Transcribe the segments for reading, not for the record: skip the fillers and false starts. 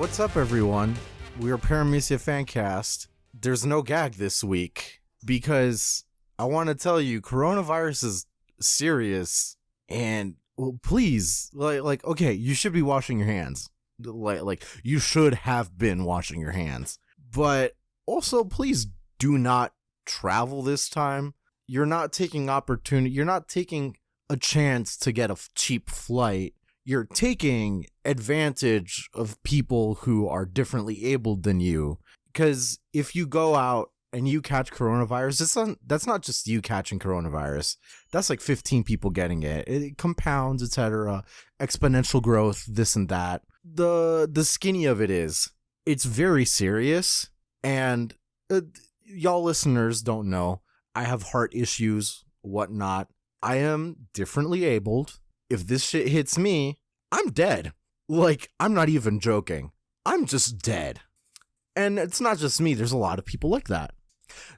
What's up, everyone? We are Paramecia Fancast. There's no gag this week because I want to tell you, coronavirus is serious, and well, please, okay, you should be washing your hands. Like you should have been washing your hands, but also please do not travel this time. You're not taking You're not taking a chance to get a cheap flight. You're taking advantage of people who are differently abled than you. Because if you go out and you catch coronavirus, that's not just you catching coronavirus. That's like 15 people getting it. It compounds, etc. Exponential growth, this and that. The skinny of it is, it's very serious. And y'all listeners don't know, I have heart issues, whatnot. I am differently abled. If this shit hits me, I'm dead. Like, I'm not even joking. I'm just dead. And it's not just me. There's a lot of people like that.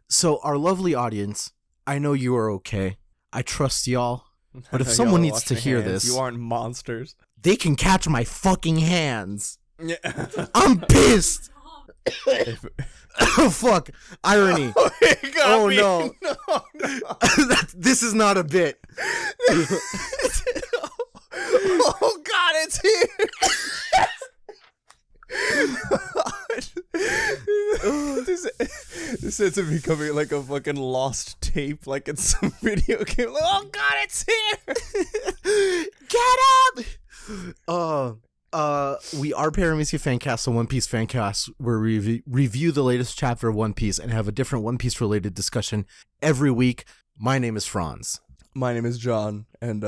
So our lovely audience, I know you are okay. I trust y'all. But if someone needs to hear this, you aren't monsters. They can catch my fucking hands. Yeah. I'm pissed. Oh, fuck. Irony. Oh, no. No. This is not a bit. Oh, God, it's here. This ends up becoming like a fucking lost tape, like in some video game. Like, oh, God, it's here. Get up. We are Paramecia Fancast, a One Piece fancast where we review the latest chapter of One Piece and have a different One Piece related discussion every week. My name is Franz. My name is John, and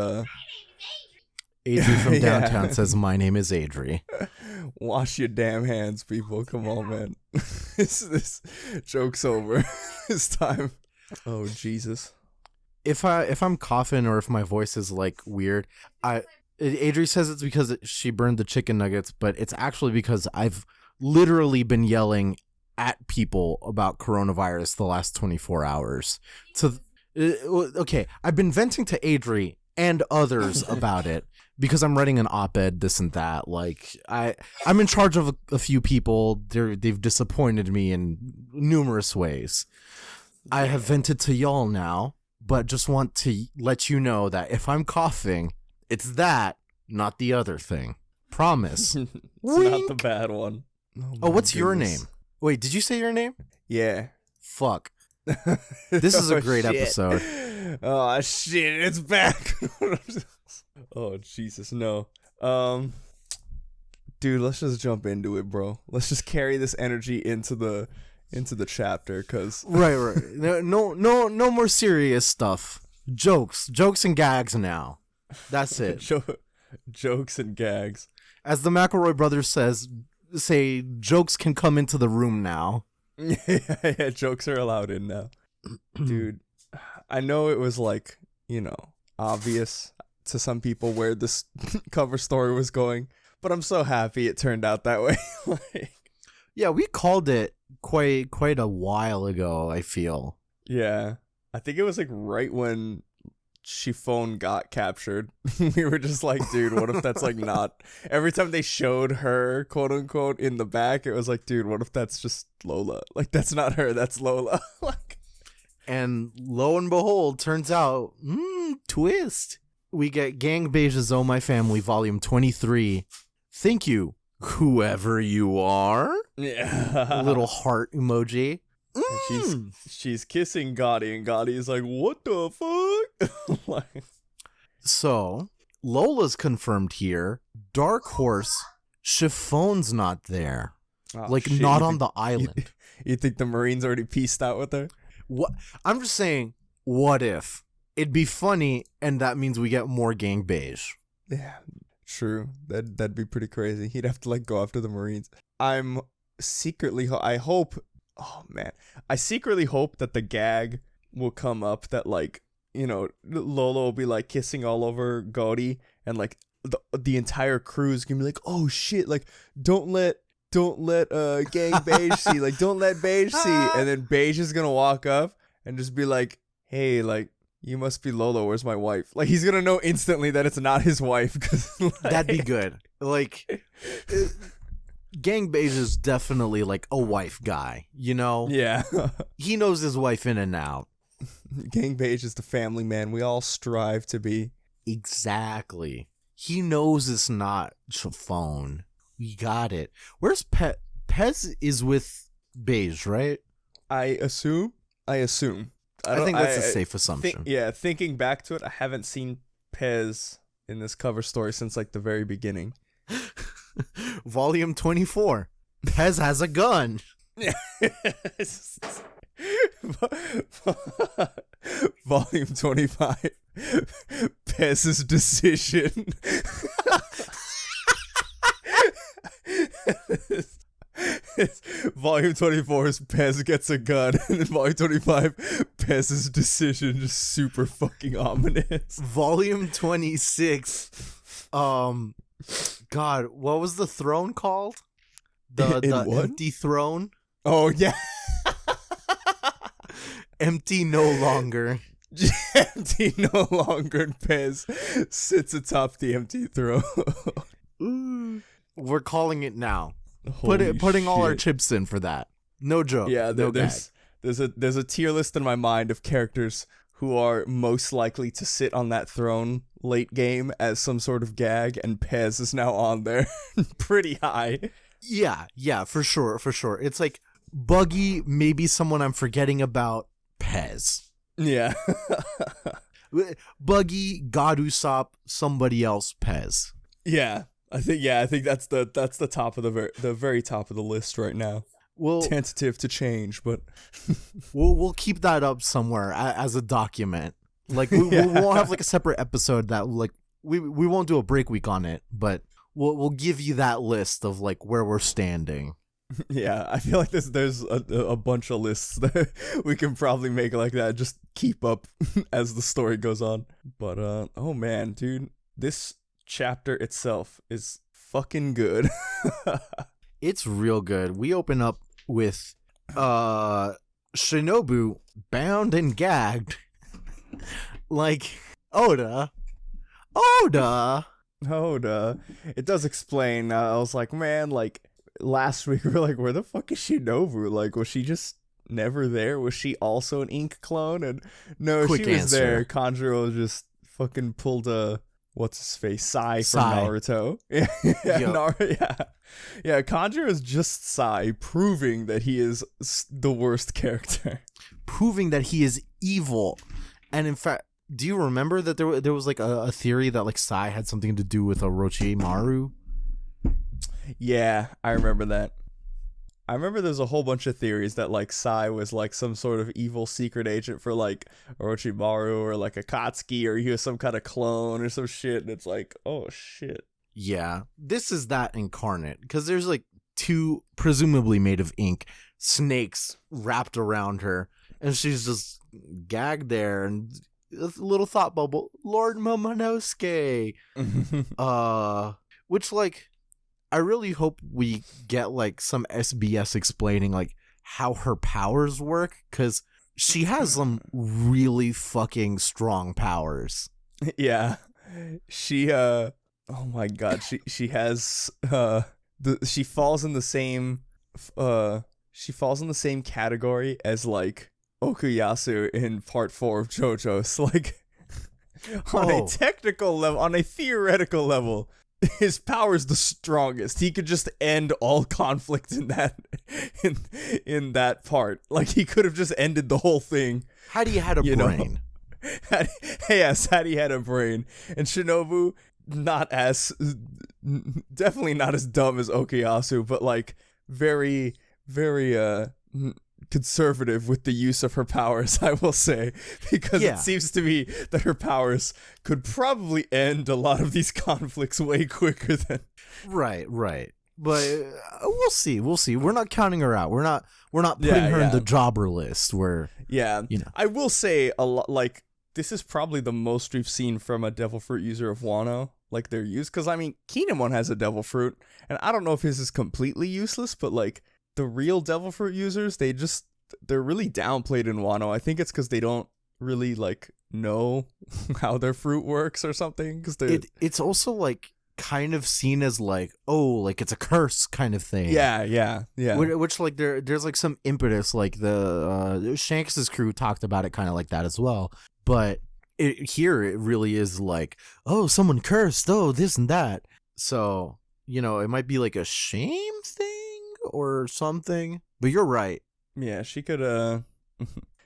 Adri from downtown says my name is Adri. Wash your damn hands, people. Come on, man. This joke's over. It's time. Oh, Jesus. If I'm coughing or if my voice is like weird, Adri says it's because she burned the chicken nuggets, but it's actually because I've literally been yelling at people about coronavirus the last 24 hours. Okay, I've been venting to Adri and others about it because I'm writing an op-ed, this and that. Like, I'm in charge of a few people. They've disappointed me in numerous ways. I have vented to y'all now, but just want to let you know that if I'm coughing, it's that, not the other thing. Promise. It's not the bad one. Oh, what's your name? Wait, did you say your name? Yeah. Fuck. This is a great episode. Oh, shit, it's back. Oh, Jesus, no. Dude, let's just jump into it, bro. Let's just carry this energy into the chapter, cause right. No more serious stuff. Jokes and gags now. That's it. Jokes and gags. As the McElroy brothers say jokes can come into the room now. Yeah, jokes are allowed in now. Dude, I know it was like, obvious to some people where this cover story was going, but I'm so happy it turned out that way. Yeah, we called it quite a while ago, I feel. Yeah. I think it was like right when Chiffon got captured. We were just like, dude, what if that's like not every time they showed her, quote unquote, in the back, it was like, dude, what if that's just Lola? Like, that's not her, that's Lola. Like, and lo and behold, turns out twist, we get Gang Beija's Oh My Family volume 23. Thank you, whoever you are. Yeah. Little heart emoji. She's kissing Gotti, and Gotti is like, what the fuck? Like, so Lola's confirmed here. Dark Horse, Chiffon's not there. oh, like, shit, not on the island. You think the Marines already pieced out with her? What? I'm just saying, what if? It'd be funny, and that means we get more Gang Beige. Yeah, true. That'd be pretty crazy. He'd have to like go after the Marines. I'm secretly, I hope. Oh man, I secretly hope that the gag will come up that like, Lola will be like kissing all over Gotti, and like the entire crew's gonna be like, oh shit, like don't let Gang Beige see, like don't let Beige see, and then Beige is gonna walk up and just be like, hey, like, you must be Lola, where's my wife? Like, he's gonna know instantly that it's not his wife. Cause, like, that'd be good. Like, Gang Beige is definitely like a wife guy, you know? Yeah. He knows his wife in and out. Gang Beige is the family man we all strive to be. Exactly. He knows it's not Chiffon. We got it. Where's Pez is with Beige, right? I assume. I think that's a safe assumption. Thinking back to it, I haven't seen Pez in this cover story since like the very beginning. Volume 24. Pez has a gun. Volume 25. Pez's decision. Volume 24 is Pez gets a gun, and then Volume 25, Pez's decision, just super fucking ominous. Volume 26, God, what was the throne called? The empty throne? Oh, yeah. Empty no longer. Empty no longer, and Pez sits atop the empty throne. We're calling it now. Putting all our chips in for that. No joke. Yeah, there's gag. there's a tier list in my mind of characters who are most likely to sit on that throne late game as some sort of gag, and Pez is now on there pretty high. Yeah, for sure. It's like Buggy, maybe someone I'm forgetting about, Pez. Yeah. Buggy, God Usopp, somebody else, Pez. Yeah. I think that's the top of the very top of the list right now. Well, tentative to change, but we'll keep that up somewhere as a document. Like we won't have like a separate episode that like we won't do a break week on it, but we'll give you that list of like where we're standing. Yeah, I feel like there's a bunch of lists that we can probably make like that. Just keep up as the story goes on. But oh man, dude, this chapter itself is fucking good. It's real good. We open up with Shinobu bound and gagged. Like Oda. It does explain. I was like, man, like last week we were like, where the fuck is Shinobu? Like, was she just never there? Was she also an ink clone? And no, Quick she was answer. there. Kanjuro just fucking pulled a what's his face? Sai from Naruto. Yeah. Kanjuro is just Sai, proving that he is the worst character. Proving that he is evil. And in fact, do you remember that there was like a theory that like Sai had something to do with Orochimaru? Yeah, I remember that. I remember there's a whole bunch of theories that like Sai was like some sort of evil secret agent for like Orochimaru or like Akatsuki, or he was some kind of clone or some shit, and it's like, oh shit. Yeah, this is that incarnate, because there's like two presumably made of ink snakes wrapped around her, and she's just gagged there, and a little thought bubble, Lord Momonosuke. Which like I really hope we get like some SBS explaining like how her powers work, because she has some really fucking strong powers. Yeah, she oh my god, she has she falls in the same category as like Okuyasu in part 4 of JoJo's. Like on a technical level, on a theoretical level, his power is the strongest. He could just end all conflict in that in that part. Like he could have just ended the whole thing. Had he had a brain. Had he had a brain. And Shinobu, definitely not as dumb as Okuyasu, but like very, very conservative with the use of her powers, I will say, because it seems to me that her powers could probably end a lot of these conflicts way quicker than right, but we'll see. We're not counting her out. We're not putting her in the jobber list where I will say a lot, like this is probably the most we've seen from a devil fruit user of Wano, like their use, because I mean Kinemon has a devil fruit, and I don't know if his is completely useless, but like the real devil fruit users, they're really downplayed in Wano. I think it's because they don't really like know how their fruit works or something. Because it's also like kind of seen as like, oh, like it's a curse kind of thing. Yeah. Which like there's like some impetus, like the Shanks's crew talked about it kind of like that as well. But here it really is like, oh, someone cursed, oh, this and that. So, you know, it might be like a shame thing or something. But you're right. Yeah, she could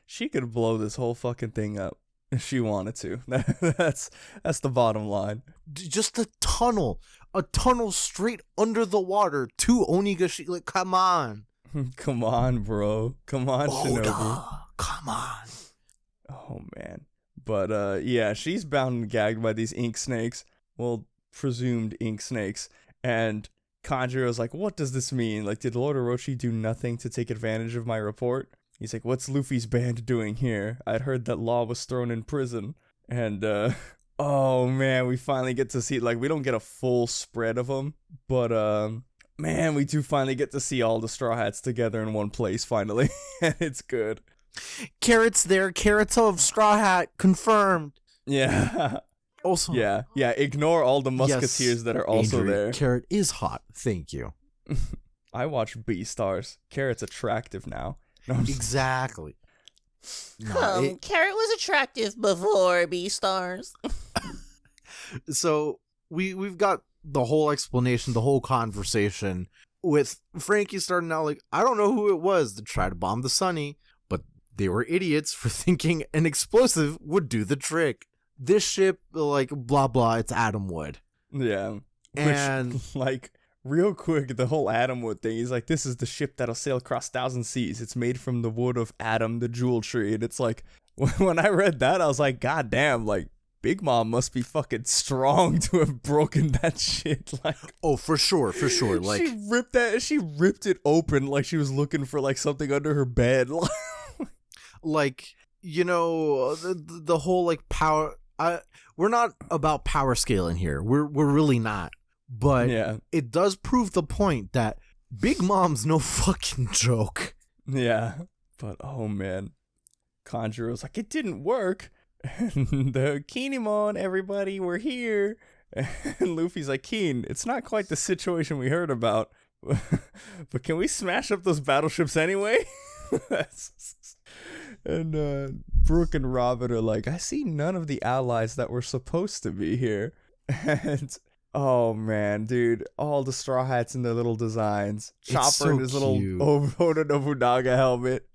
she could blow this whole fucking thing up if she wanted to. That's the bottom line. Just a tunnel straight under the water to Onigashi. Like, come on. Come on, bro. Come on, Shinobu. Come on. Oh, man. But, yeah, she's bound and gagged by these ink snakes. Well, presumed ink snakes. And Kanjiro's like, what does this mean? Like, did Lord Orochi do nothing to take advantage of my report? He's like, what's Luffy's band doing here? I'd heard that Law was thrown in prison. And, oh, man, we finally get to see, like, we don't get a full spread of them. But, man, we do finally get to see all the Straw Hats together in one place, finally. And it's good. Carrot's there. Carrot's of Straw Hat. Confirmed. Yeah. Also. Yeah. Ignore all the Musketeers that are also there. Carrot is hot. Thank you. I watch Beastars. Carrot's attractive now. No, exactly. No, Carrot was attractive before Beastars. So we've got the whole explanation, the whole conversation with Frankie starting out like, I don't know who it was that tried to bomb the Sunny, but they were idiots for thinking an explosive would do the trick. This ship, like, blah, blah, it's Atomwood. Yeah. And, which, like, real quick, the whole Atomwood thing, he's like, this is the ship that'll sail across 1,000 seas. It's made from the wood of Atom, the jewel tree. And it's like, when I read that, I was like, God damn, like, Big Mom must be fucking strong to have broken that shit. Like, oh, for sure. Like, she ripped it open like she was looking for, like, something under her bed. Like, you know, the whole, like, power... we're not about power scaling here. We're really not. But yeah, it does prove the point that Big Mom's no fucking joke. Yeah. But, oh, man. Kanjiro's like, it didn't work. And the Kinemon, everybody, we're here. And Luffy's like, Keen, it's not quite the situation we heard about. But can we smash up those battleships anyway? And Brooke and Robin are like, I see none of the allies that were supposed to be here. And oh man, dude, all the Straw Hats in their little designs. Chopper in his little Oda Nobunaga helmet.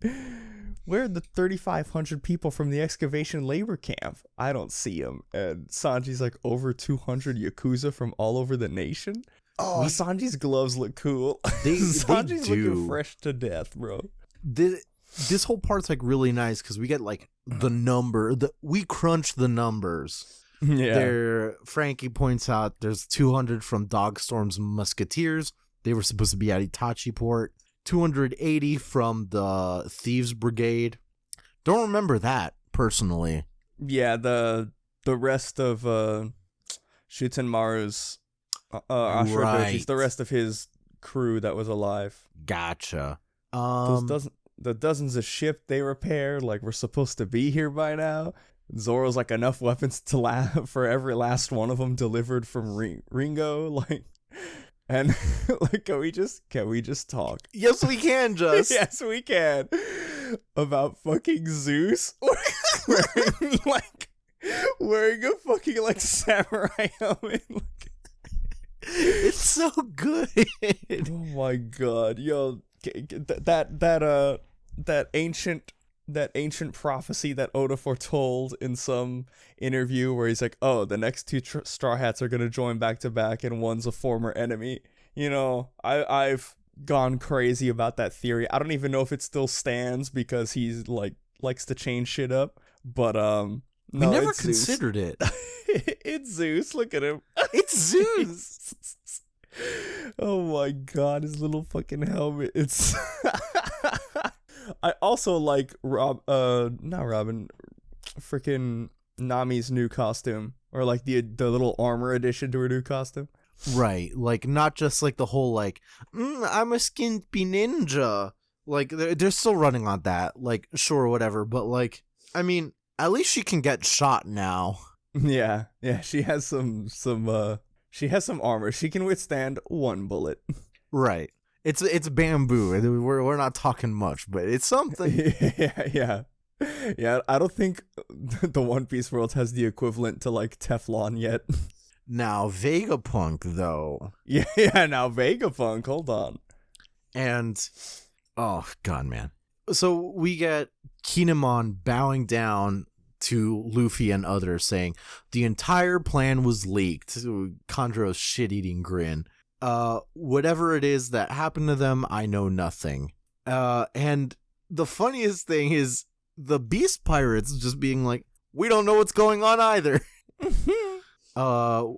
Where are the 3,500 people from the excavation labor camp? I don't see them. And Sanji's like, over 200 Yakuza from all over the nation? Oh, Sanji's gloves look cool. Sanji's looking fresh to death, bro. This whole part's like really nice because we get like the number, we crunch the numbers. Yeah. There, Frankie points out there's 200 from Dogstorm's Musketeers. They were supposed to be at Itachi Port. 280 from the Thieves Brigade. Don't remember that personally. Yeah, the rest of Shutenmaru's Ashura, the rest of his crew that was alive. Gotcha. The dozens of ships they repaired, like, we're supposed to be here by now. Zoro's like, enough weapons to for every last one of them delivered from Ringo, like, and like, can we just talk? Yes, we can, Just. Yes, we can. About fucking Zeus wearing a fucking, like, samurai helmet. Like, it's so good. Oh my god, yo. That ancient prophecy that Oda foretold in some interview where he's like, oh, the next two Straw Hats are gonna join back to back and one's a former enemy. You know, I've gone crazy about that theory. I don't even know if it still stands because he's like likes to change shit up. But we never considered it. It's Zeus. Look at him. It's Zeus. Oh my god, his little fucking helmet. It's I also like not Robin, freaking Nami's new costume, or like the little armor addition to her new costume. Right, like not just like the whole like I'm a skimpy ninja. Like they're still running on that. Like sure, whatever, but like I mean, at least she can get shot now. Yeah, she has some She has some armor. She can withstand one bullet. Right. It's bamboo. We're not talking much, but it's something. Yeah, I don't think the One Piece world has the equivalent to like Teflon yet. Now Vegapunk though. Yeah, now Vegapunk, hold on. And oh god, man. So we get Kinemon bowing down to Luffy and others saying the entire plan was leaked. Kanjuro's shit-eating grin. Whatever it is that happened to them, I know nothing. And the funniest thing is the Beast Pirates just being like, we don't know what's going on either.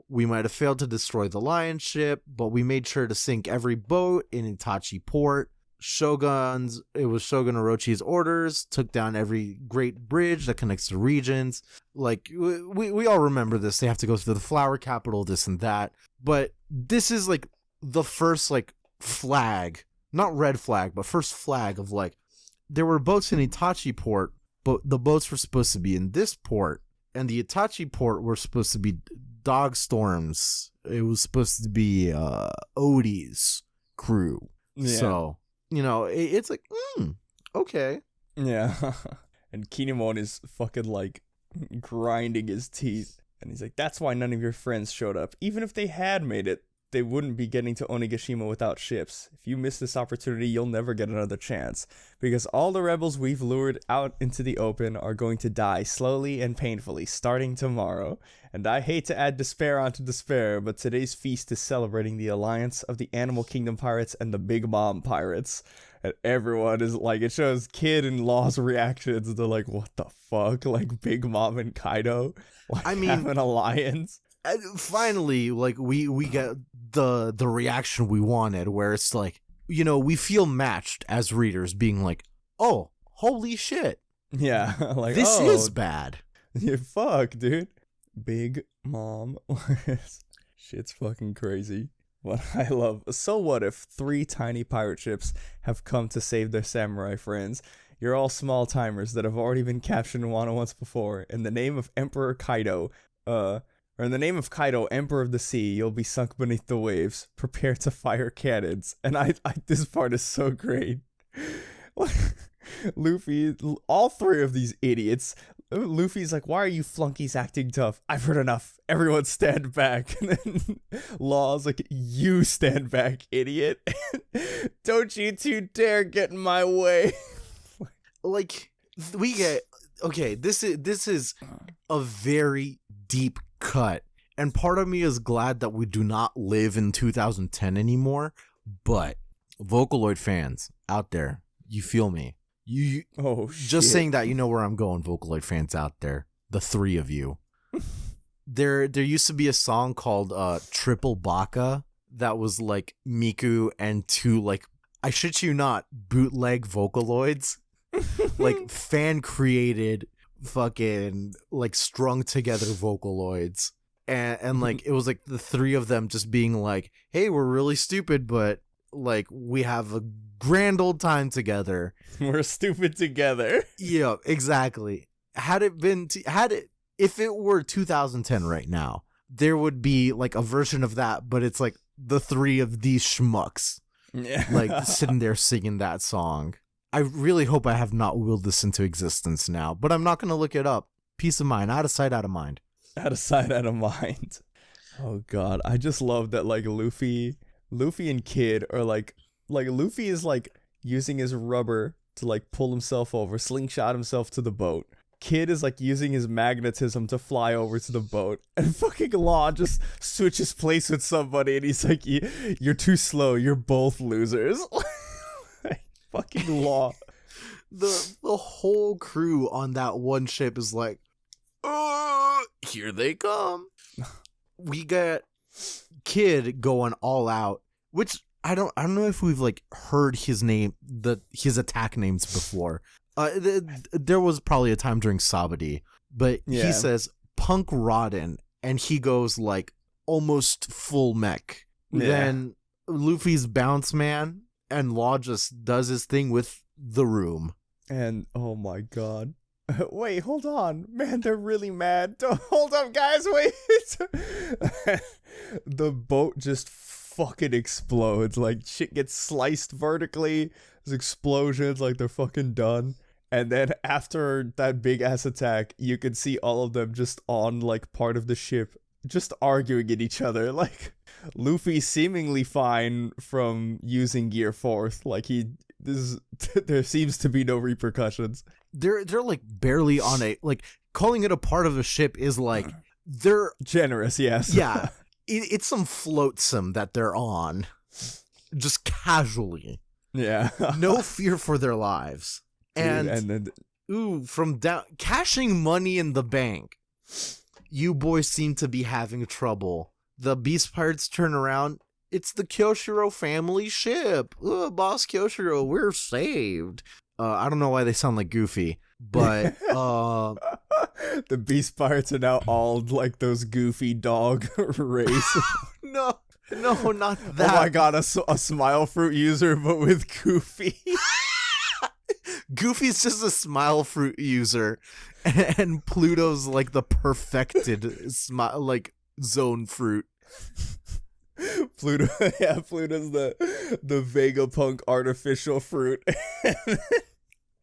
We might have failed to destroy the Lion ship, but we made sure to sink every boat in Itachi port. It was Shogun Orochi's orders, took down every great bridge that connects the regions. Like, we all remember this. They have to go to the flower capital, this and that. But this is, like, the first, like, flag, not red flag, but first flag of, like, there were boats in Itachi port, but the boats were supposed to be in this port, and the Itachi port were supposed to be Dog Storm's. It was supposed to be Odie's crew. Yeah. So, you know, it's like, okay. Yeah. And Kinemon is fucking, like, grinding his teeth. And he's like, that's why none of your friends showed up. Even if they had made it, they wouldn't be getting to Onigashima without ships. If you miss this opportunity, you'll never get another chance. Because all the rebels we've lured out into the open are going to die slowly and painfully, starting tomorrow. And I hate to add despair onto despair, but today's feast is celebrating the alliance of the Animal Kingdom pirates and the Big Mom pirates. And everyone is like, it shows Kid and Law's reactions. They're like, what the fuck? Like, Big Mom and Kaido? Like, I mean, have an alliance? Finally, like, we get the reaction we wanted, where it's like, you know, we feel matched as readers, being like, oh, holy shit. Yeah. Like, this is bad. Yeah, fuck, dude. Big Mom. Shit's fucking crazy. What I love. So what if 3 tiny pirate ships have come to save their samurai friends? You're all small timers that have already been captured in Wano once before. In the name of Emperor Kaido, or in the name of Kaido, Emperor of the Sea, you'll be sunk beneath the waves. Prepare to fire cannons. And I this part is so great. Luffy, all 3 of these idiots. Luffy's like, why are you flunkies acting tough? I've heard enough. Everyone stand back. And then Law's like, you stand back, idiot. Don't you 2 dare get in my way. Like, we get, okay, this is a very deep cut. And part of me is glad that we do not live in 2010 anymore. But Vocaloid fans out there, you feel me? You just saying that, you know where I'm going, Vocaloid fans out there, the 3 of you. There used to be a song called Triple Baka that was like Miku and 2, like, I shit you not, bootleg Vocaloids. Like, fan created fucking, like, strung together Vocaloids. And like, it was like the 3 of them just being like, hey, we're really stupid, but like, we have a grand old time together. We're stupid together. Yeah, exactly. If it were 2010 right now, there would be like a version of that, but it's like the 3 of these schmucks, like, sitting there singing that song. I really hope I have not willed this into existence now, but I'm not going to look it up. Peace of mind, out of sight, out of mind. Out of sight, out of mind. Oh god, I just love that, like, Luffy and Kid are like Luffy is like using his rubber to like pull himself over, slingshot himself to the boat. Kid is like using his magnetism to fly over to the boat, and fucking Law just switches place with somebody, and he's like, you're too slow, you're both losers. Fucking Law. The whole crew on that one ship is like, here they come. We get Kid going all out, which I don't know if we've like heard his name, his attack names before. There was probably a time during Sabadi, but he says Punk Rodden, and he goes like almost full mech. Yeah. Then Luffy's Bounce Man, and Law just does his thing with the room. And oh my god, Wait, hold on. Man, they're really mad. Hold up, guys, wait. The boat just fucking explodes. Like, shit gets sliced vertically. There's explosions, like they're fucking done. And then after that big-ass attack, you can see all of them just on, like, part of the ship, just arguing at each other. Like, Luffy seemingly fine from using Gear 4th. Like, there seems to be no repercussions. They're like barely on a, like, calling it a part of the ship is like, they're generous, yes. Yeah, it's some floatsome that they're on, just casually. Yeah. No fear for their lives. Dude, And then from down cashing money in the bank, you boys seem to be having trouble. The Beast Pirates turn around. It's the Kyoshiro family ship. Boss Kyoshiro, we're saved. I don't know why they sound like Goofy, but the Beast Pirates are now all like those goofy dog race. no, not that. Oh my god, a smile fruit user, but with Goofy. Goofy's just a smile fruit user, and Pluto's like the perfected smile, like zone fruit. Pluto's the Vegapunk artificial fruit.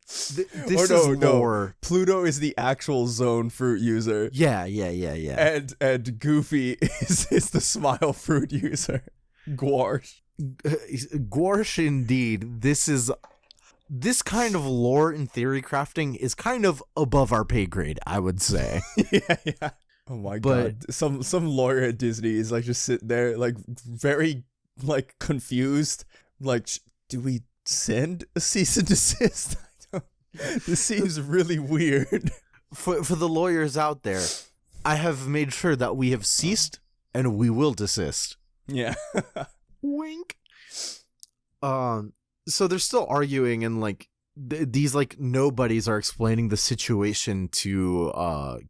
This is lore. Pluto is the actual zone fruit user. Yeah. And Goofy is the smile fruit user. Gouache. Gouache indeed. This kind of lore in theory crafting is kind of above our pay grade, I would say. Yeah. Oh my god. Some lawyer at Disney is like just sitting there like very like confused. Like, do we send a cease and desist? This seems really weird. For the lawyers out there, I have made sure that we have ceased and we will desist. Yeah. Wink. So they're still arguing, and like these like nobodies are explaining the situation to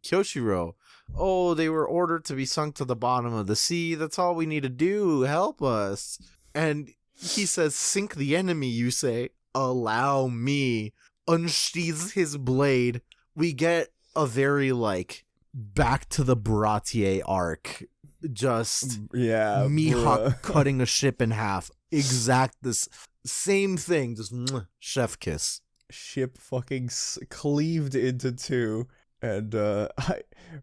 Kyoshiro. Oh, they were ordered to be sunk to the bottom of the sea. That's all we need to do. Help us. And he says, sink the enemy, you say. Allow me. Unsheathes his blade. We get a very like back to the Baratier arc. Just Mihawk cutting a ship in half. Exact this same thing. Just chef kiss. Ship fucking cleaved into two. And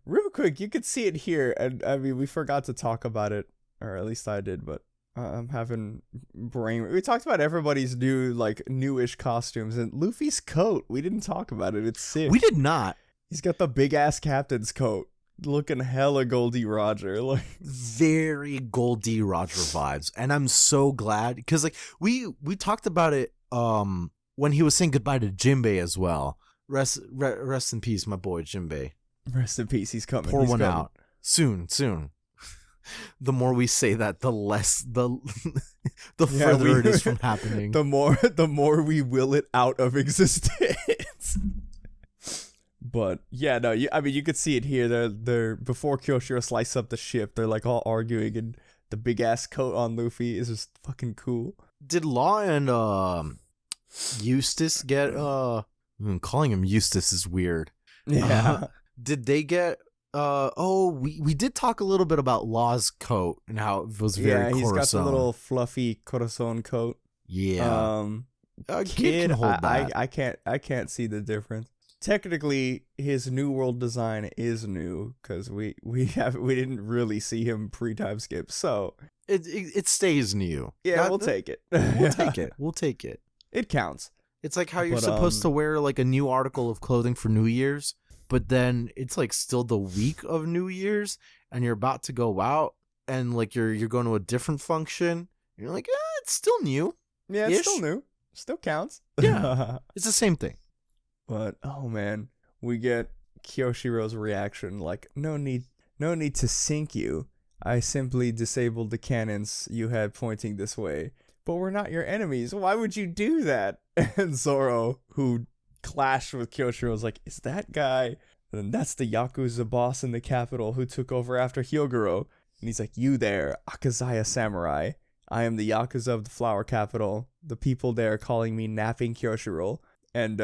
real quick, you could see it here. And I mean, we forgot to talk about it, or at least I did, but I'm having brain. We talked about everybody's new, like, newish costumes, and Luffy's coat. We didn't talk about it. It's sick. We did not. He's got the big ass captain's coat, looking hella Goldie Roger. Like, very Goldie Roger vibes, and I'm so glad because like we talked about it when he was saying goodbye to Jinbei as well. Rest in peace, my boy Jinbei. Rest in peace. He's coming. Pour one out soon. The more we say that, the less the further it is from happening. The more we will it out of existence. But yeah, no, I mean you could see it here. They're before Kyoshiro slices up the ship. They're like all arguing, and the big ass coat on Luffy is just fucking cool. Did Law and Eustace get calling him Eustace is weird. Yeah. Did they get we did talk a little bit about Law's coat and how it was very he's Corazon. got the little fluffy Corazon coat. Yeah. A kid can hold that. I can't see the difference. Technically, his new world design is new because we didn't really see him pre-time skip, so it stays new. Yeah, we'll take it. We'll take it. It counts. It's like how you're supposed to wear like a new article of clothing for New Year's, but then it's like still the week of New Year's, and you're about to go out, and like you're going to a different function. And you're like, it's still new. Yeah, it's still new. Still counts. Yeah, it's the same thing. But oh man, we get Kyoshiro's reaction like, no need to sink you. I simply disabled the cannons you had pointing this way. But we're not your enemies. Why would you do that? And Zoro, who clashed with Kyoshiro, was like, is that guy? And that's the Yakuza boss in the capital who took over after Hyogoro. And he's like, you there, Akazaya Samurai. I am the Yakuza of the Flower Capital. The people there calling me Napping Kyoshiro. And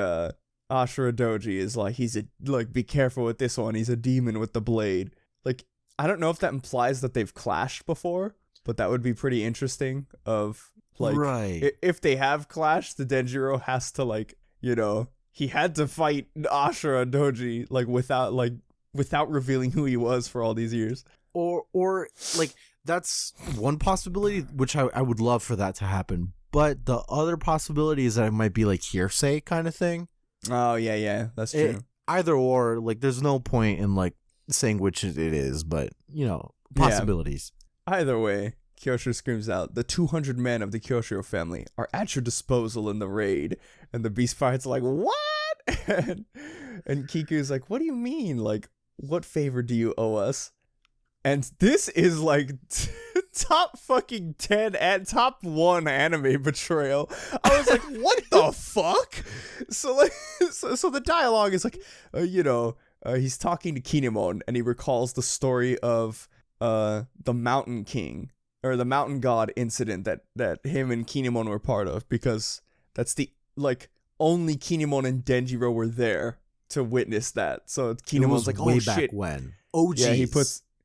Ashura Doji is like, be careful with this one. He's a demon with the blade. Like, I don't know if that implies that they've clashed before, but that would be pretty interesting. Of like, right. If they have clashed, the Denjiro has to like, he had to fight Ashura Doji like without revealing who he was for all these years. Or like, that's one possibility, which I would love for that to happen. But the other possibility is that it might be like hearsay kind of thing. Oh, yeah, that's true. Either or, like, there's no point in like saying which it is, but possibilities. Yeah. Either way, Kyoshiro screams out, "The 200 men of the Kyoshiro family are at your disposal in the raid." And the Beast Pirate's like, "What?" and Kiku's like, "What do you mean? Like, what favor do you owe us?" And this is like top fucking 10 and top 1 anime betrayal. I was like, what the fuck? So like, so the dialogue is like, he's talking to Kinemon and he recalls the story of the Mountain King or the Mountain God incident that him and Kinemon were part of, because that's the like only Kinemon and Denjiro were there to witness that. So Kinemon's like, way oh back shit. when. Oh geez. Yeah,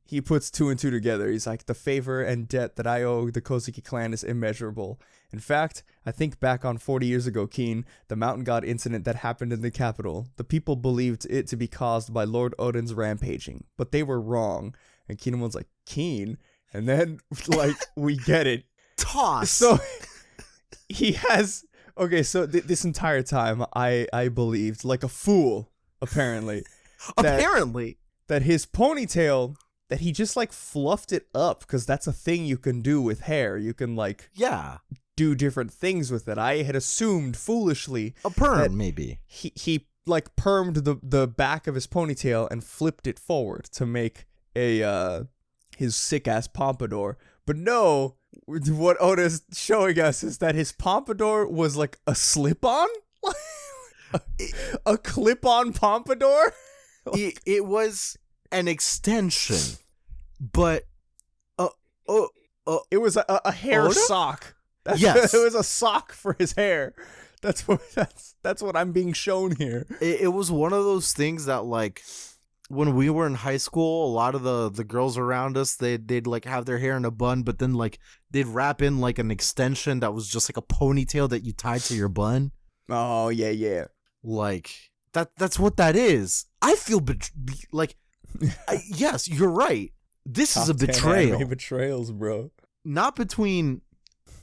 he puts 2 and 2 together. He's like, the favor and debt that I owe the Kozuki clan is immeasurable. In fact, I think back on 40 years ago, Keen, the Mountain God incident that happened in the capital. The people believed it to be caused by Lord Odin's rampaging, but they were wrong. And Kinemon's like, Keen? And then, like, we get it. Toss. So, he has... Okay, so this entire time, I believed, like a fool, apparently. That his ponytail... that he just like fluffed it up, because that's a thing you can do with hair. You can like do different things with it. I had assumed foolishly a perm, maybe. He like permed the back of his ponytail and flipped it forward to make his sick ass pompadour. But no, what Oda's showing us is that his pompadour was like a slip-on, a clip-on pompadour. It was an extension, but it was a hair Oda? sock. Yes, it was a sock for his hair. That's what I'm being shown here. It was one of those things that, like, when we were in high school, a lot of the girls around us, they'd like have their hair in a bun, but then like they'd wrap in like an extension that was just like a ponytail that you tied to your bun. Oh yeah. Like that's what that is. I feel yes, you're right. This is a betrayal. Anime betrayals, bro. Not between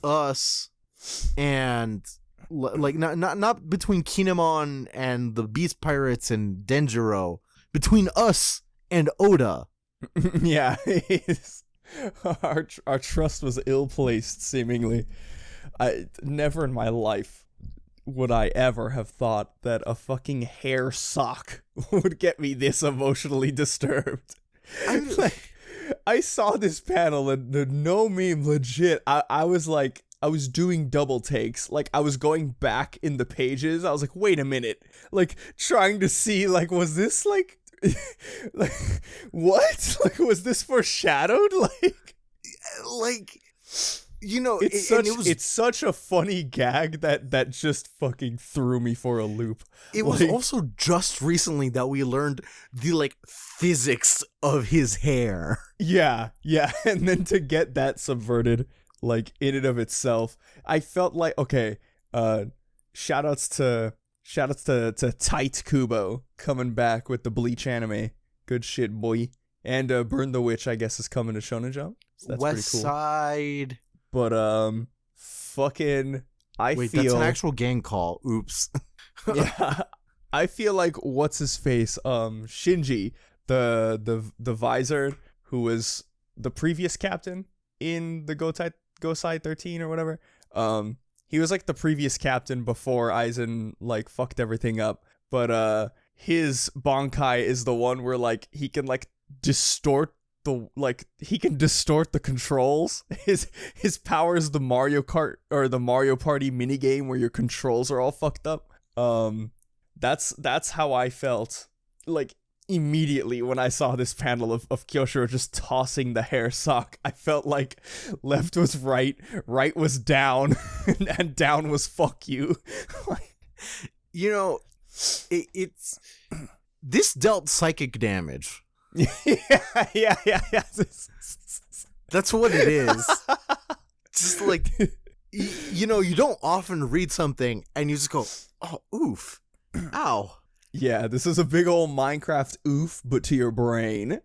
us and like not between Kinemon and the Beast Pirates and Denjiro. Between us and Oda. Yeah, our trust was ill placed. Seemingly, I never in my life would I ever have thought that a fucking hair sock would get me this emotionally disturbed. I saw this panel and no meme, legit. I was like, I was doing double takes. Like, I was going back in the pages. I was like, wait a minute. Like, trying to see, like, was this like what? Like, was this foreshadowed? Like, you know, it's such a funny gag that just fucking threw me for a loop. It was also just recently that we learned the like physics of his hair. Yeah, and then to get that subverted, like in and of itself, I felt like, okay, shoutouts to Tight Kubo coming back with the Bleach anime. Good shit, boy. And Burn the Witch, I guess, is coming to Shonen Jump. So that's West pretty cool. Side. But fucking, Wait, that's an actual gang call. Oops. Yeah, I feel like what's his face, Shinji, the visor who was the previous captain in the Gosai 13 or whatever. He was like the previous captain before Aizen like fucked everything up. But his Bankai is the one where like he can like distort the controls. His power is the Mario Kart or the Mario Party minigame where your controls are all fucked up. That's how I felt like immediately when I saw this panel of Kyoshiro just tossing the hair sock. I felt like left was right was down, and down was fuck you. You know, It's this dealt psychic damage. yeah. That's what it is. Just like, you know, you don't often read something and you just go, oh, oof, ow. Yeah, this is a big old Minecraft oof, but to your brain.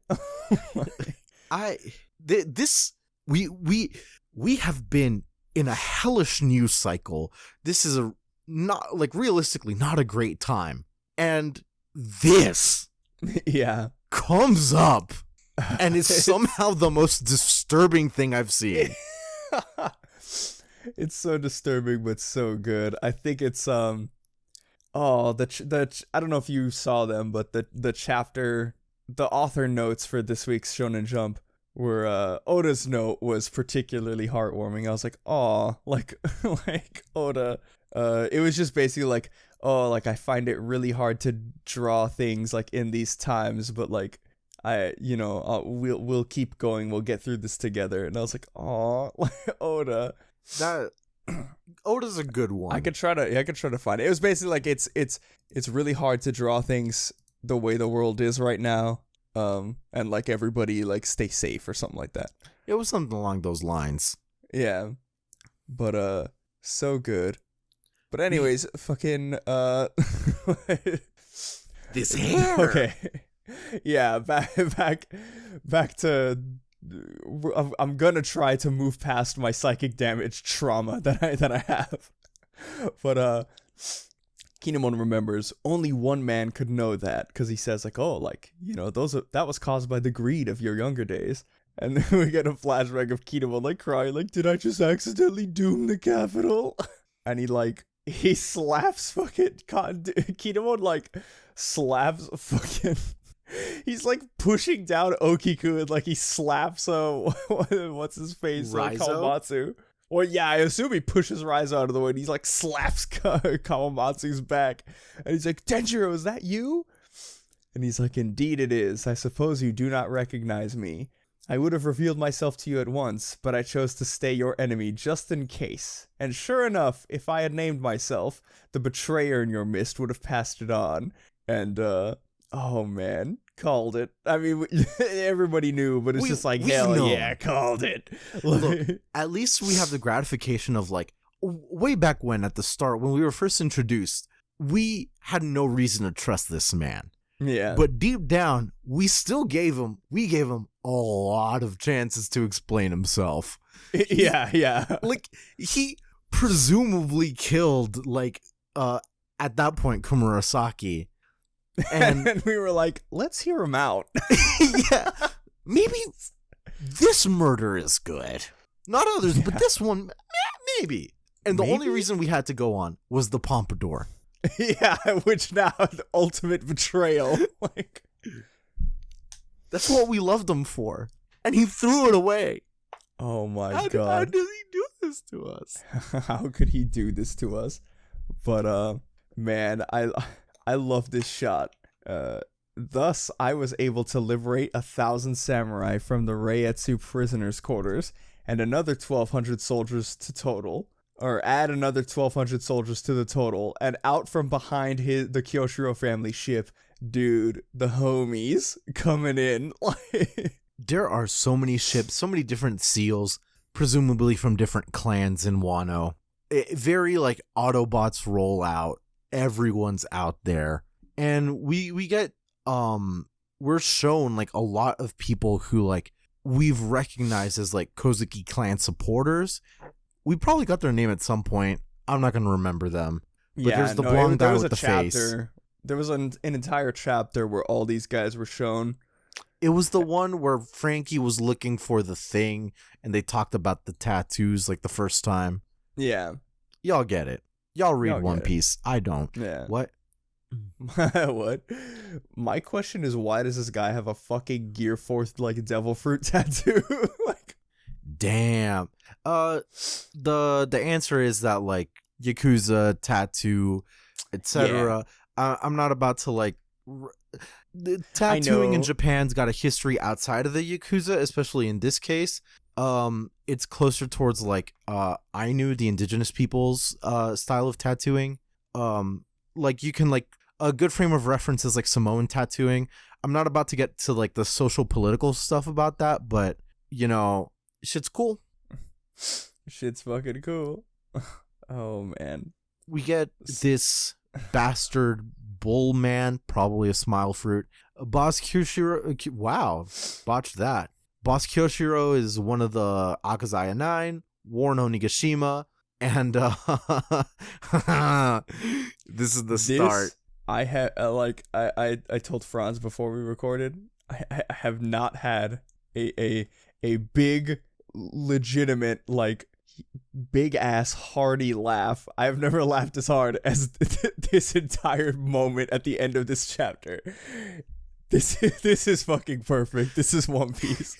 We have been in a hellish news cycle. This is not like realistically not a great time, and this comes up, and it's somehow the most disturbing thing I've seen. It's so disturbing, but so good. I think it's I don't know if you saw them, but the chapter, the author notes for this week's Shonen Jump were Oda's note was particularly heartwarming. I was like, oh, like Oda. It was just basically like, oh, like I find it really hard to draw things like in these times, but like we'll keep going. We'll get through this together. And I was like, oh, Oda. That Oda's a good one. I could try to find it. It was basically like it's really hard to draw things the way the world is right now. And like everybody like stay safe or something like that. It was something along those lines. Yeah. But so good. But anyways, fucking this hair. Okay. Yeah, back to I'm gonna try to move past my psychic damage trauma that I have. But Kinemon remembers only one man could know that, because he says like, oh, like, you know, that was caused by the greed of your younger days. And then we get a flashback of Kinemon like crying, like, did I just accidentally doom the capital? And he slaps fucking Kinemon, like slaps fucking. He's like pushing down Okiku, and like he slaps what's his face, Kawamatsu. Well, yeah, I assume he pushes Raizo out of the way, and he's like slaps Kawamatsu's back, and he's like, Denjiro, is that you? And he's like, indeed it is. I suppose you do not recognize me. I would have revealed myself to you at once, but I chose to stay your enemy just in case. And sure enough, if I had named myself, the betrayer in your midst would have passed it on. And oh man, called it. I mean, everybody knew, but it's just like, hell yeah, called it. Look, at least we have the gratification of like, way back when at the start, when we were first introduced, we had no reason to trust this man. Yeah. But deep down, we gave him a lot of chances to explain himself. Yeah. Like, he presumably killed, like, at that point, Komurasaki. And we were like, let's hear him out. Yeah. Maybe this murder is good. Not others, but this one, maybe. And the only reason we had to go on was the Pompadour. Yeah, which now the ultimate betrayal. Like, that's what we loved him for, and he threw it away. Oh my god! How does he do this to us? How could he do this to us? But man, I love this shot. Thus, I was able to liberate 1,000 samurai from the Reietsu prisoners' quarters, and another 1,200 soldiers to total. Or add another 1,200 soldiers to the total, and out from behind the Kyoshiro family ship, dude, the homies coming in. There are so many ships, so many different seals, presumably from different clans in Wano. Very like Autobots roll out. Everyone's out there, and we get we're shown like a lot of people who like we've recognized as like Kozuki clan supporters. We probably got their name at some point. I'm not going to remember them. But there's the blonde guy with the face. There was an entire chapter where all these guys were shown. It was the one where Frankie was looking for the thing, and they talked about the tattoos like the first time. Yeah. Y'all get it. Y'all read One Piece. I don't. Yeah. What? What? My question is, why does this guy have a fucking Gear Force like devil fruit tattoo? Like, damn. The answer is that like Yakuza tattoo, etc. Yeah. I'm not about to like the tattooing in Japan's got a history outside of the Yakuza, especially in this case. It's closer towards like Ainu, the indigenous people's style of tattooing. Like you can like A good frame of reference is like Samoan tattooing. I'm not about to get to like the social political stuff about that, but you know, shit's cool. Shit's fucking cool. Oh man. We get this bastard bull man, probably a smile fruit. Boss Kyoshiro, wow, botched that. Boss Kyoshiro is one of the Akazaya 9, War no Nigashima, and this is the start. I had I told Franz before we recorded, I have not had a big legitimate like big ass hearty laugh. I've never laughed as hard as this entire moment at the end of this chapter. This is fucking perfect. This is One Piece.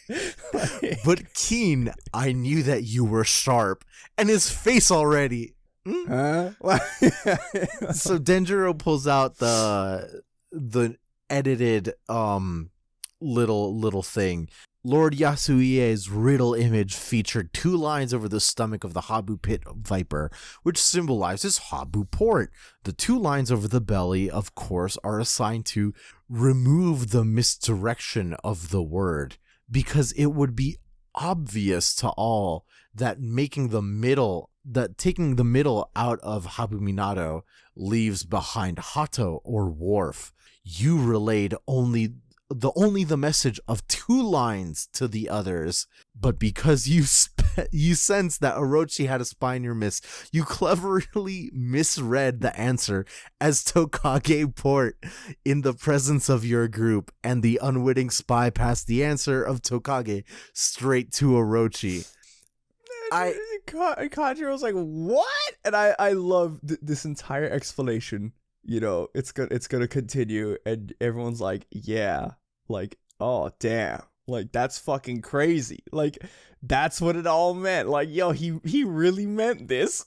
But Keen, I knew that you were sharp, and his face already. Huh? So Denjiro pulls out the edited little thing. Lord Yasuie's riddle image featured 2 lines over the stomach of the Habu Pit Viper, which symbolizes Habu Port. The 2 lines over the belly, of course, are assigned to remove the misdirection of the word, because it would be obvious to all that taking the middle out of Habu Minato leaves behind Hato or Wharf. You relayed only the message of 2 lines to the others, but because you sensed that Orochi had a spy near miss, you cleverly misread the answer as Tokage Port in the presence of your group, and the unwitting spy passed the answer of Tokage straight to Orochi. Kanjiro's like, what? And I love this entire explanation. You know, it's gonna continue, and everyone's like, yeah, like, oh damn, like that's fucking crazy, like that's what it all meant. Like, yo, he really meant this.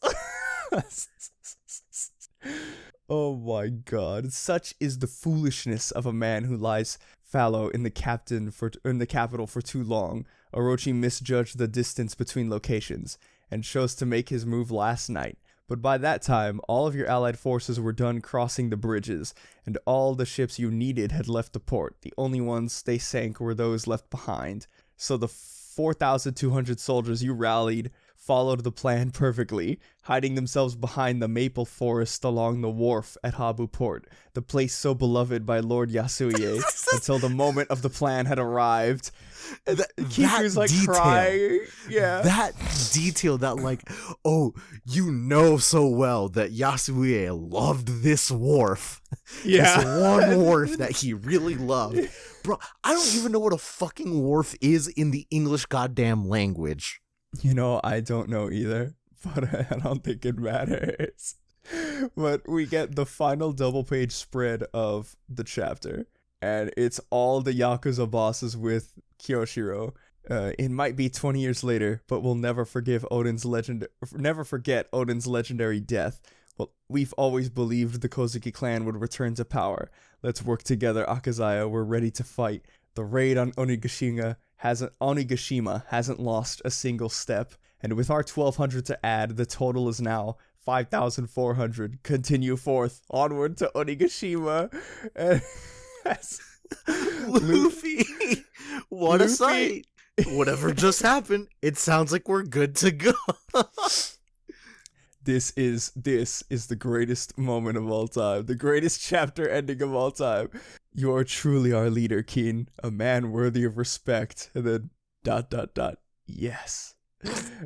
Oh my god, such is the foolishness of a man who lies fallow in the capital for too long. Orochi misjudged the distance between locations and chose to make his move last night. But by that time, all of your allied forces were done crossing the bridges, and all the ships you needed had left the port. The only ones they sank were those left behind. So the 4,200 soldiers you rallied followed the plan perfectly, hiding themselves behind the maple forest along the wharf at Habu Port, the place so beloved by Lord Yasuie, until the moment of the plan had arrived. Kiku's like detail, crying. Yeah. That detail, that like, oh, you know so well that Yasuie loved this wharf. Yeah. This one wharf that he really loved. Bro, I don't even know what a fucking wharf is in the English goddamn language. You know, I don't know either, but I don't think it matters. But we get the final double page spread of the chapter, and it's all the Yakuza bosses with Kyoshiro. It might be 20 years later, but we'll never forget Odin's legendary death. Well, we've always believed the Kozuki clan would return to power. Let's work together, Akazaya. We're ready to fight. The raid on Onigashima hasn't lost a single step, and with our 1,200 to add, the total is now 5,400. Continue forth, onward to Onigashima. Luffy, what a sight! Whatever just happened, it sounds like we're good to go. This is the greatest moment of all time, the greatest chapter ending of all time. You are truly our leader, Keen, a man worthy of respect. And then ... Yes.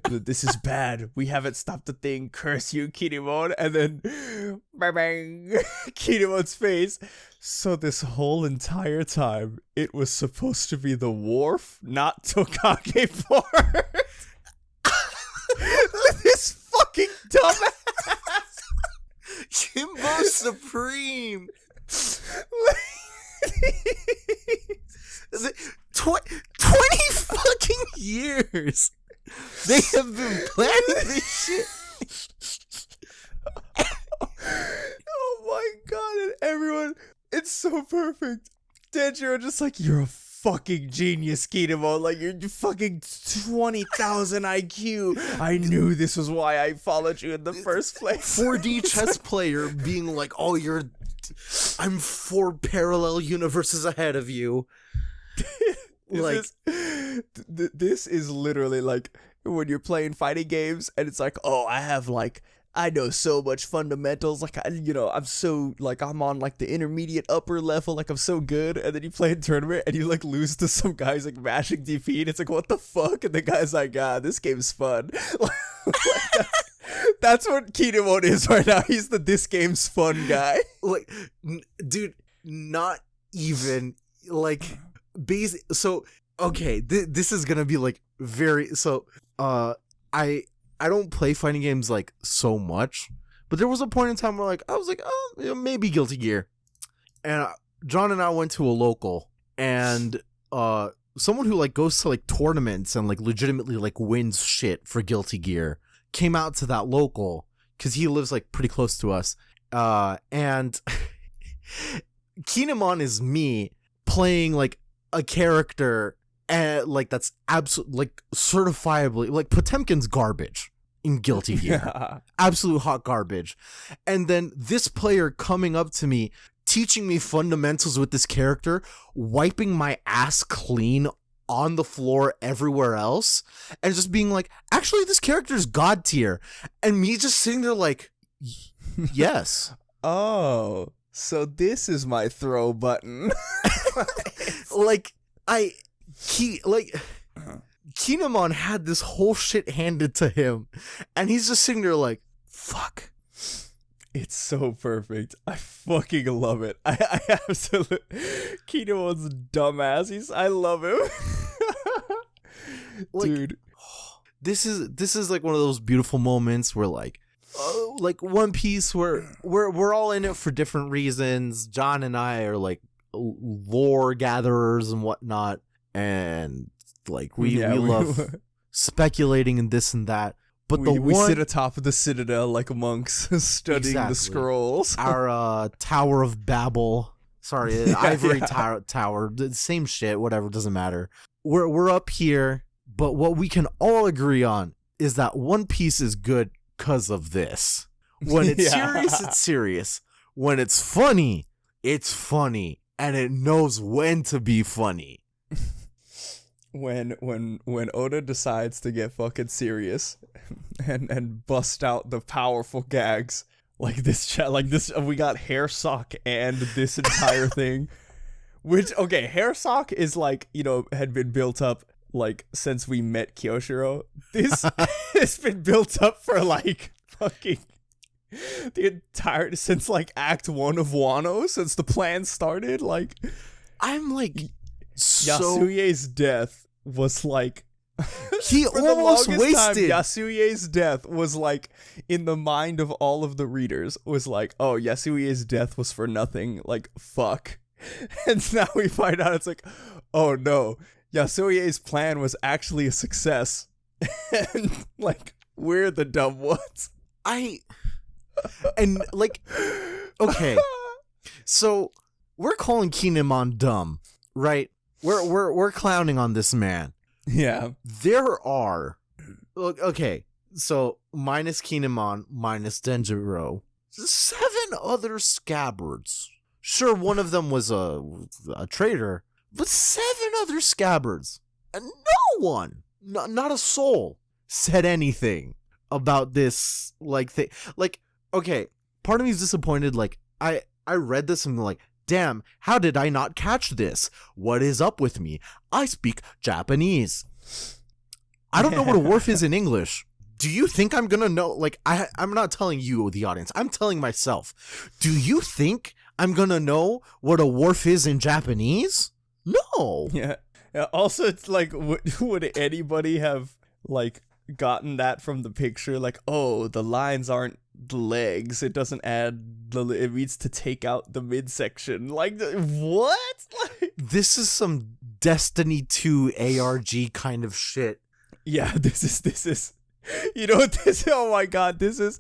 This is bad. We haven't stopped the thing. Curse you, Kinemon. And then bang bang, Kinemon's face. So this whole entire time, it was supposed to be the wharf, not Tokage Port. This fucking dumbass. Jimbo Supreme. 20 fucking years. They have been planning this shit. Oh my god, and everyone, it's so perfect. Denjiro just like, you're a fucking genius, Kinemon. Like, you're fucking 20,000 IQ. I knew this was why I followed you in the first place. 4D chess player being like, oh, I'm 4 parallel universes ahead of you. This is literally like when you're playing fighting games and it's like, oh, I know so much fundamentals, like, I'm so, like, I'm on, like, the intermediate upper level, like, I'm so good, and then you play a tournament, and you, like, lose to some guys, like, mashing DP, and it's like, what the fuck, and the guy's like, this game's fun. That's what Kinemon is right now. He's the this game's fun guy. Like, dude, not even, like, so, okay, this is gonna be, like, I don't play fighting games like so much, but there was a point in time where I was like, oh, maybe Guilty Gear. And John and I went to a local, and someone who like goes to like tournaments and like legitimately like wins shit for Guilty Gear came out to that local because he lives like pretty close to us. And Kinemon is me playing like a character like that's absolutely like certifiably like Potemkin's garbage in Guilty Gear. Absolute hot garbage. And then this player coming up to me, teaching me fundamentals with this character, wiping my ass clean on the floor everywhere else, and just being like, actually, this character's god tier. And me just sitting there like, yes. Oh, so this is my throw button. Like, Kinemon had this whole shit handed to him, and he's just sitting there like, fuck. It's so perfect. I fucking love it. I absolutely... Kinemon's dumbass. I love him. Like, dude. This is like one of those beautiful moments where like One Piece where we're all in it for different reasons. John and I are like lore gatherers and whatnot, and like we love speculating and this and that, but we sit atop of the citadel like monks studying the scrolls. Our Tower of Babel, Ivory Tower, the same shit, whatever, doesn't matter. We're up here, but what we can all agree on is that One Piece is good because of this. When it's serious, it's serious. When it's funny, and it knows when to be funny. When Oda decides to get fucking serious and bust out the powerful gags like this, we got Hair Sock and this entire thing, which, okay, Hair Sock is like, had been built up like since we met Kyoshiro. This has been built up for like fucking since like Act 1 of Wano, since the plan started. Like, I'm like, Yasuie's death was like he almost wasted. Yasuie's death was like, in the mind of all of the readers, was like, oh, Yasuie's death was for nothing, like, fuck. And now we find out it's like, oh no, Yasuie's plan was actually a success. And like, we're the dumb ones. And like, okay, so we're calling Kinemon dumb, right? We're clowning on this man. Yeah. There are, okay, so minus Kinemon, minus Denjiro, 7 other scabbards. Sure, one of them was a traitor, but 7 other scabbards, and no one, not a soul, said anything about this like thing. Like, okay, part of me is disappointed. Like, I read this and I'm like, damn, how did I not catch this? What is up with me? I speak Japanese. I don't know what a wharf is in English. Do you think I'm gonna know? Like, I'm not telling you, the audience. I'm telling myself. Do you think I'm gonna know what a wharf is in Japanese? No. Yeah. Also, it's like, would anybody have, like, gotten that from the picture? Like, oh, the lines aren't the legs. It doesn't add it needs to take out the midsection. Like, what? Like, this is some Destiny 2 ARG kind of shit. Yeah, this is you know what this? Oh my god, this is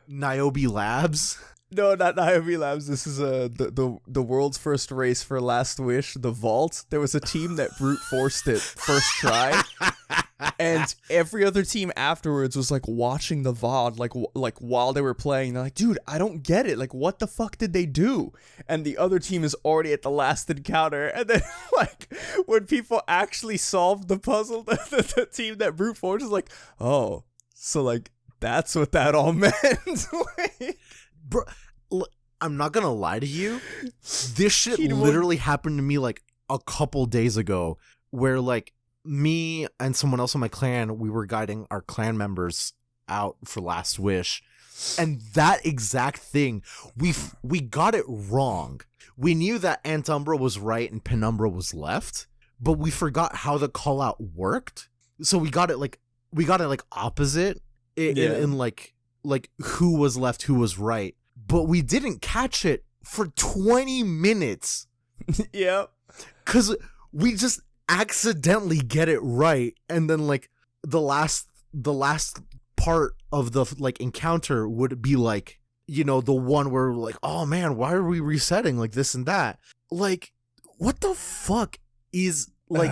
Niobe Labs. No, not Niobe Labs. This is the world's first race for Last Wish, the Vault. There was a team that brute forced it first try, and every other team afterwards was like watching the VOD, like while they were playing. They're like, dude, I don't get it. Like, what the fuck did they do? And the other team is already at the last encounter. And then like when people actually solved the puzzle, the team that brute forced is like, oh, so like that's what that all meant. Like, bro, I'm not gonna lie to you. This shit Kinemon literally happened to me like a couple days ago, where like me and someone else in my clan, we were guiding our clan members out for Last Wish, and that exact thing, we got it wrong. We knew that Antumbra was right and Penumbra was left, but we forgot how the call out worked. So we got it like opposite in like who was left, who was right. But we didn't catch it for 20 minutes. Yep. Because we just accidentally get it right. And then, like, the last part of the, like, encounter would be, like, you know, the one where we're like, oh, man, why are we resetting? Like, this and that. Like, what the fuck is, like,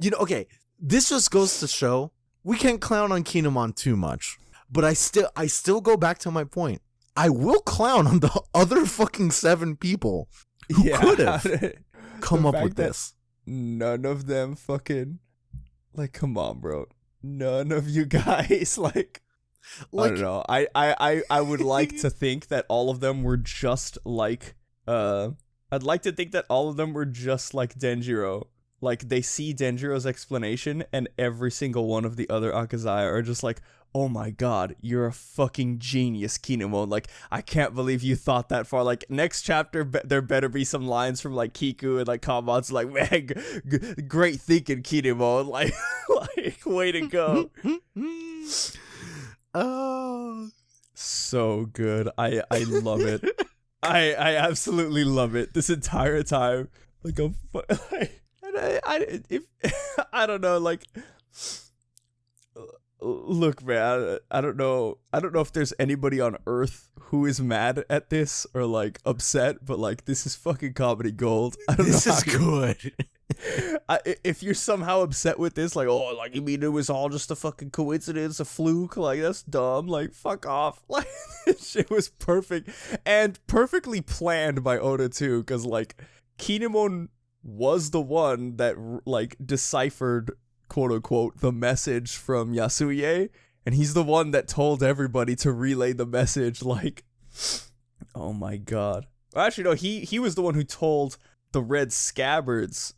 you know, okay, this just goes to show we can't clown on Kinemon too much. But I still go back to my point. I will clown on the other fucking 7 people who could have come up with this. None of them fucking, like, come on, bro. None of you guys, like I don't know. I would like to think that all of them were just like, I'd like to think that all of them were just like Denjiro. Like, they see Denjiro's explanation, and every single one of the other Akazaya are just like, oh my god, you're a fucking genius, Kinemon. Like, I can't believe you thought that far. Like, next chapter, there better be some lines from, like, Kiku and, like, Kamatsu, like, man, great thinking, Kinemon. Like, way to go. Oh. So good. I love it. I absolutely love it this entire time. Like, I don't know, like, look, man, I don't know if there's anybody on Earth who is mad at this or, like, upset, but, like, this is fucking comedy gold. I don't This know is good. If you're somehow upset with this, like, oh, like, you mean it was all just a fucking coincidence, a fluke, like, that's dumb, like, fuck off. Like, this shit was perfect and perfectly planned by Oda too, because, like, Kinemon was the one that, like, deciphered, quote unquote, the message from Yasuie, and he's the one that told everybody to relay the message. Like, oh my god. Well, actually, no, he was the one who told the Red Scabbards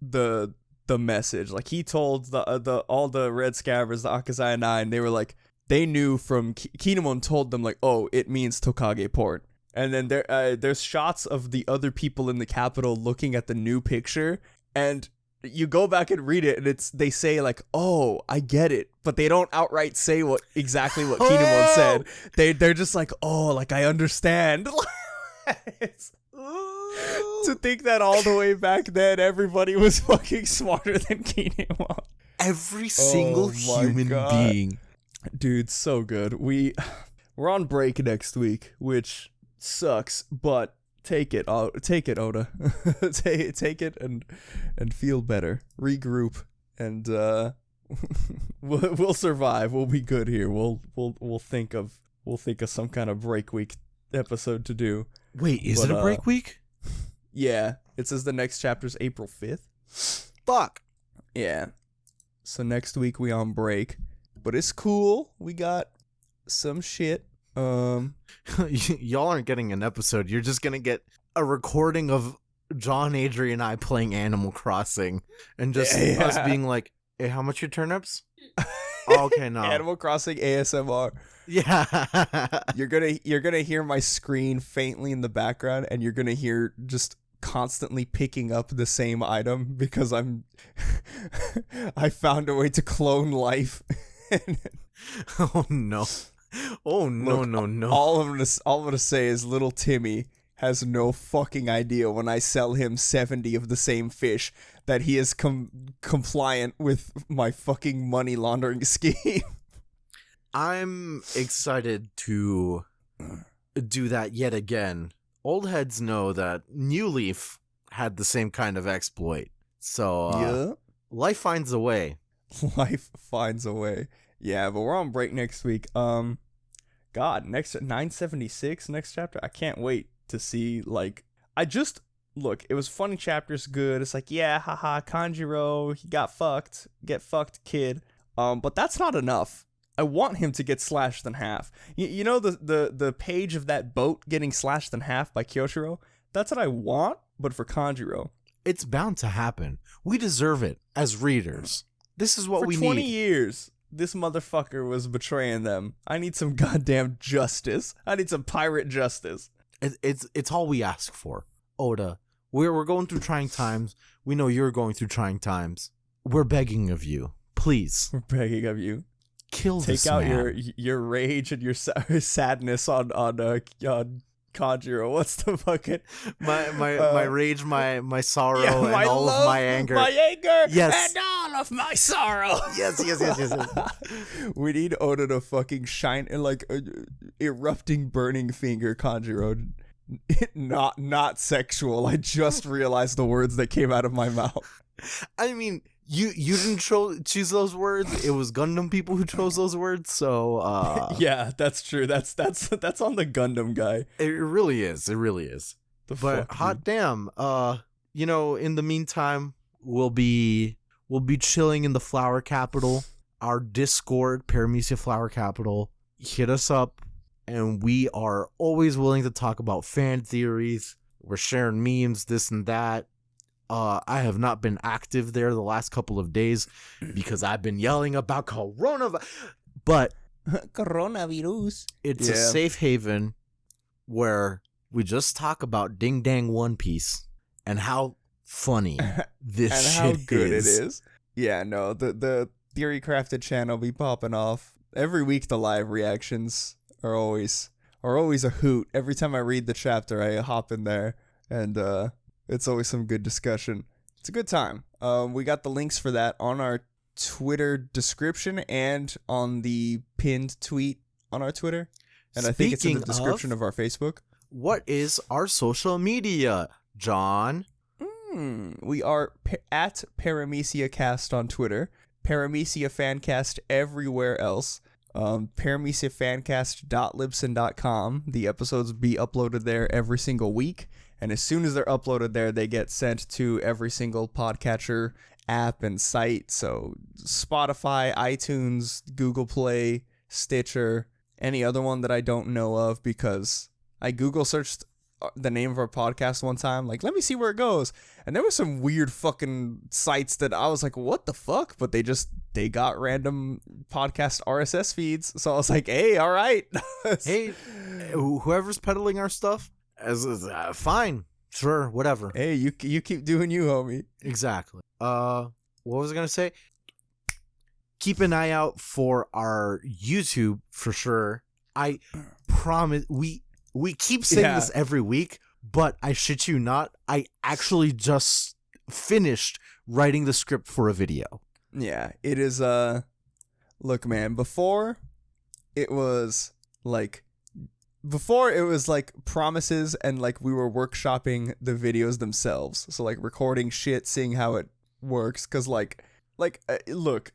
the message. Like, he told all the Red Scabbards, the Akazaya 9, they were like, they knew from Kinemon told them, like, oh, it means Tokage Port. And then there's shots of the other people in the capital looking at the new picture, and you go back and read it, and they say, like, oh, I get it, but they don't outright say exactly what Kinemon said. They're just like, oh, like, I understand. To think that all the way back then everybody was fucking smarter than Kinemon. Every single human being. Dude, so good. We're on break next week, which sucks, but take it, Oda. take it and feel better. Regroup, and we'll survive. We'll be good here. We'll think of some kind of break week episode to do. Wait, is it a break week? Yeah, it says the next chapter's April 5th. Fuck. Yeah. So next week we on break, but it's cool. We got some shit. Y'all aren't getting an episode. You're just gonna get a recording of John, Adrian, and I playing Animal Crossing, and just us being like, "Hey, how much your turnips?" Oh, okay, no. Animal Crossing ASMR. Yeah. You're gonna hear my screen faintly in the background, and you're gonna hear just constantly picking up the same item because I found a way to clone life. Oh no. Oh no. Look, no. All I'm gonna say is little Timmy has no fucking idea when I sell him 70 of the same fish that he is compliant with my fucking money laundering scheme. I'm excited to do that yet again. Old heads know that New Leaf had the same kind of exploit. So life finds a way. Life finds a way. Yeah, but we're on break next week. God, next 976 next chapter. I can't wait to see. Like, look, it was funny chapters, good. It's like, yeah, haha, Kanjiro, he got fucked. Get fucked, kid. But that's not enough. I want him to get slashed in half. You know the page of that boat getting slashed in half by Kyoshiro? That's what I want, but for Kanjiro. It's bound to happen. We deserve it as readers. This is what we need. For 20 years, this motherfucker was betraying them. I need some goddamn justice. I need some pirate justice. It's all we ask for. Oda, we're going through trying times. We know you're going through trying times. We're begging of you. Please. We're begging of you. Kill this Take out man. your rage and your sadness on Kanjiro. What's the fucking my rage, my sorrow, yeah, and all love, of my anger. My anger, yes, and all of my sorrow. yes. We need Oda to fucking shine like erupting, burning finger Kanjiro. Not sexual. I just realized the words that came out of my mouth. I mean, you didn't choose those words. It was Gundam people who chose those words. So yeah, that's true. That's on the Gundam guy. It really is. It really is. But hot damn. In the meantime, we'll be chilling in the Flower Capital. Our Discord, Paramecia Flower Capital. Hit us up, and we are always willing to talk about fan theories. We're sharing memes, this and that. I have not been active there the last couple of days because I've been yelling about coronavirus. But coronavirus. It's a safe haven where we just talk about Ding Dang One Piece and how funny this and shit how good is. it is. Yeah, no, the Theory Crafted channel be popping off every week. The live reactions are always a hoot. Every time I read the chapter, I hop in there and it's always some good discussion. It's a good time. We got the links for that on our Twitter description and on the pinned tweet on our Twitter. And I think it's in the description of our Facebook. What is our social media, John? We are at Paramecia Cast on Twitter, Paramecia Fancast everywhere else. ParameciaFancast.libsyn.com. The episodes be uploaded there every single week. And as soon as they're uploaded there, they get sent to every single podcatcher app and site. So Spotify, iTunes, Google Play, Stitcher, any other one that I don't know of, because I Google searched the name of our podcast one time. Like, let me see where it goes. And there was some weird fucking sites that I was like, what the fuck? But they got random podcast RSS feeds. So I was like, hey, all right. Hey, whoever's peddling our stuff, fine, sure, whatever. Hey, you keep doing you, homie. Exactly. What was I gonna say? Keep an eye out for our YouTube for sure. I promise. We keep saying this every week, but I shit you not, I actually just finished writing the script for a video. Yeah, it is. Look, man. Before it was like promises and like we were workshopping the videos themselves. So like recording shit, seeing how it works. Cause look,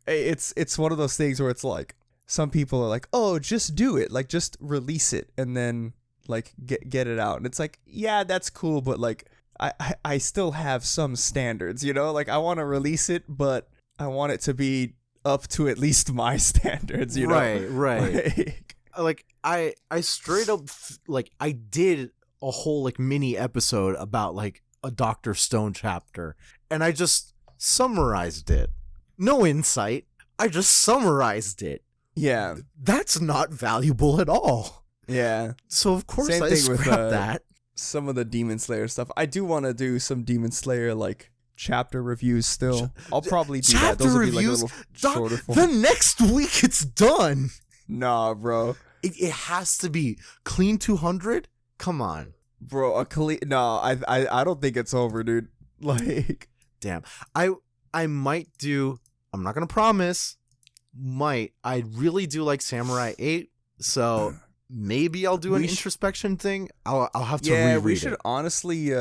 it's one of those things where it's like some people are like, oh, just do it, like just release it and then like get it out. And it's like, yeah, that's cool, but like I still have some standards, you know. Like I want to release it, but I want it to be up to at least my standards, you know. Right. Like I straight up like I did a whole like mini episode about like a Dr. Stone chapter, and I just summarized it. No insight. I just summarized it. Yeah. That's not valuable at all. Yeah. So of course Same I thing with that. Some of the Demon Slayer stuff. I do want to do some Demon Slayer like chapter reviews still. I'll probably do that. Those will be like a little shorter form. The next week it's done. Nah, bro. It has to be clean 200. Come on, bro. I don't think it's over, dude. Like, damn. I might do. I'm not gonna promise. I really do like Samurai 8. So maybe I'll do an introspection thing. I'll have to yeah, reread we should it. honestly.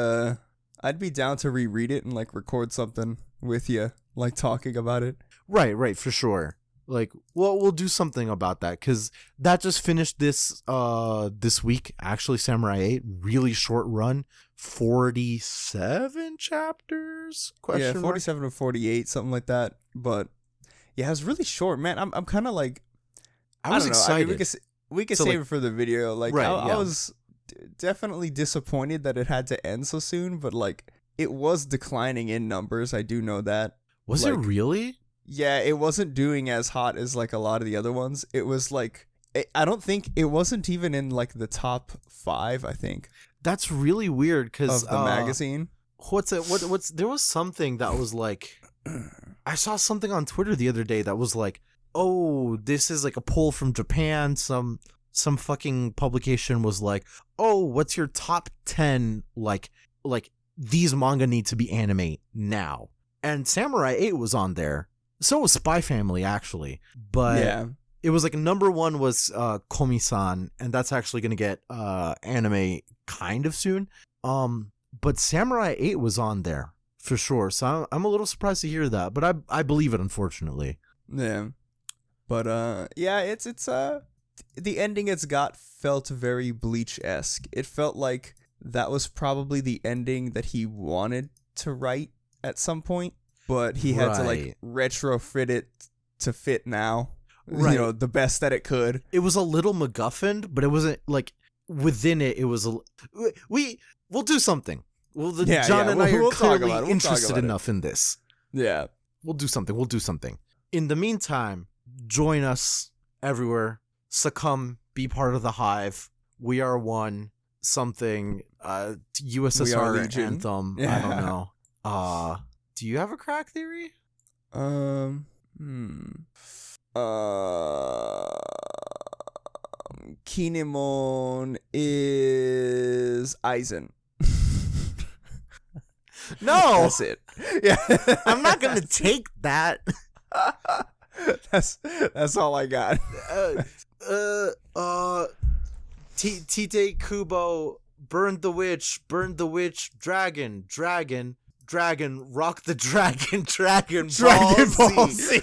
I'd be down to reread it and like record something with you, like talking about it. Right, for sure. Like, well, we'll do something about that because that just finished this week. Actually, Samurai 8, really short run, 47 chapters. Yeah, 47 or 48, something like that. But yeah, it was really short, man. I'm kind of like, I was excited. I mean, we could So, save like, it for the video. Like, right, I yeah. was definitely disappointed that it had to end so soon, but like, it was declining in numbers. I do know that. Was like, it really? Yeah, it wasn't doing as hot as like a lot of the other ones. It was like, I don't think it wasn't even in like the top 5. I think That's really weird because of the magazine. What's it? What's there was something that was like, I saw something on Twitter the other day that was like, oh, this is like a poll from Japan. Some fucking publication was like, oh, what's your top 10 like these manga need to be anime now? And Samurai 8 was on there. So was Spy Family, actually. But Yeah. it was like number 1 was Komi-san, and that's actually going to get anime kind of soon. But Samurai 8 was on there for sure. So I'm a little surprised to hear that, but I believe it, unfortunately. Yeah. But yeah, it's the ending it's got felt very Bleach-esque. It felt like that was probably the ending that he wanted to write at some point, but he had to like retrofit it to fit now. Right. You know, the best that it could. It was a little MacGuffin, but it wasn't like within it. It was we'll do something. Well, John and I are we'll talk about it. clearly We'll talk interested about it. enough in this. Yeah. We'll do something. In the meantime, join us everywhere. Succumb, be part of the hive. We are one. Something. USSR Legion. anthem. Yeah. I don't know. Do you have a crack theory? Kinemon is Aizen. No, That's it. Yeah. I'm not gonna take that. That's all I got. Tite Kubo, burn the witch, dragon, rock the dragon, Dragon Ball Z.